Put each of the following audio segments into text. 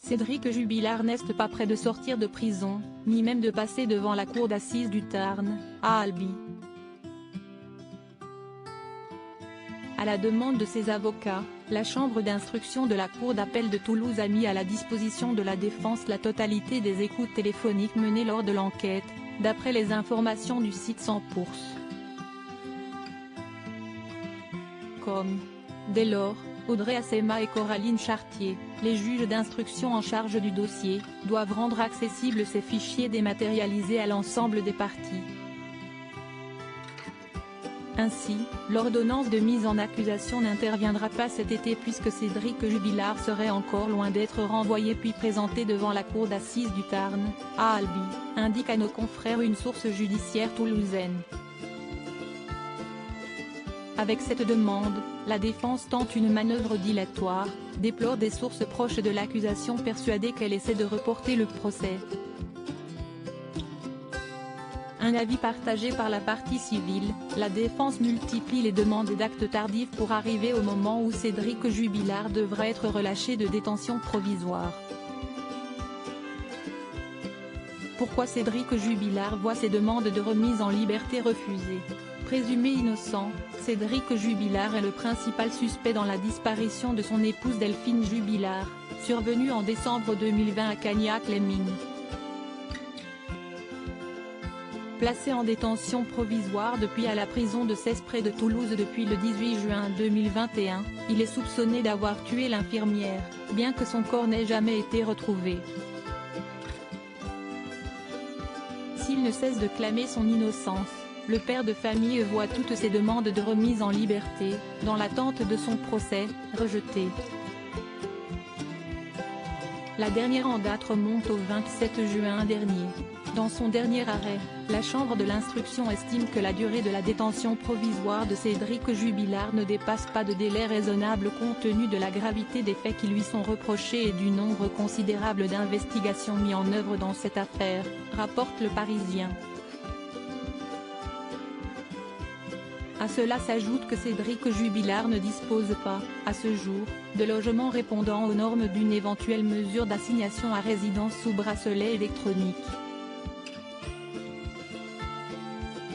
Cédric Jubilard n'est pas près de sortir de prison, ni même de passer devant la cour d'assises du Tarn, à Albi. À la demande de ses avocats, la chambre d'instruction de la cour d'appel de Toulouse a mis à la disposition de la défense la totalité des écoutes téléphoniques menées lors de l'enquête, d'après les informations du site 100%. Dès lors, Audrey Assema et Coraline Chartier, les juges d'instruction en charge du dossier, doivent rendre accessibles ces fichiers dématérialisés à l'ensemble des parties. Ainsi, l'ordonnance de mise en accusation n'interviendra pas cet été puisque Cédric Jubilard serait encore loin d'être renvoyé puis présenté devant la cour d'assises du Tarn, à Albi, indique à nos confrères une source judiciaire toulousaine. Avec cette demande, la défense tente une manœuvre dilatoire, déplore des sources proches de l'accusation persuadées qu'elle essaie de reporter le procès. Un avis partagé par la partie civile, la défense multiplie les demandes d'actes tardifs pour arriver au moment où Cédric Jubilard devrait être relâché de détention provisoire. Pourquoi Cédric Jubilard voit ses demandes de remise en liberté refusées? Présumé innocent, Cédric Jubilard est le principal suspect dans la disparition de son épouse Delphine Jubilard, survenue en décembre 2020 à Cagnac-les-Mines. Placé en détention provisoire depuis à la prison de Cesse près de Toulouse depuis le 18 juin 2021, il est soupçonné d'avoir tué l'infirmière, bien que son corps n'ait jamais été retrouvé. S'il ne cesse de clamer son innocence, le père de famille voit toutes ses demandes de remise en liberté, dans l'attente de son procès, rejetées. La dernière en date remonte au 27 juin dernier. Dans son dernier arrêt, la chambre de l'instruction estime que la durée de la détention provisoire de Cédric Jubilard ne dépasse pas de délai raisonnable compte tenu de la gravité des faits qui lui sont reprochés et du nombre considérable d'investigations mises en œuvre dans cette affaire, rapporte Le Parisien. À cela s'ajoute que Cédric Jubilard ne dispose pas, à ce jour, de logement répondant aux normes d'une éventuelle mesure d'assignation à résidence sous bracelet électronique.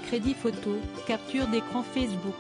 Crédit photo, capture d'écran Facebook.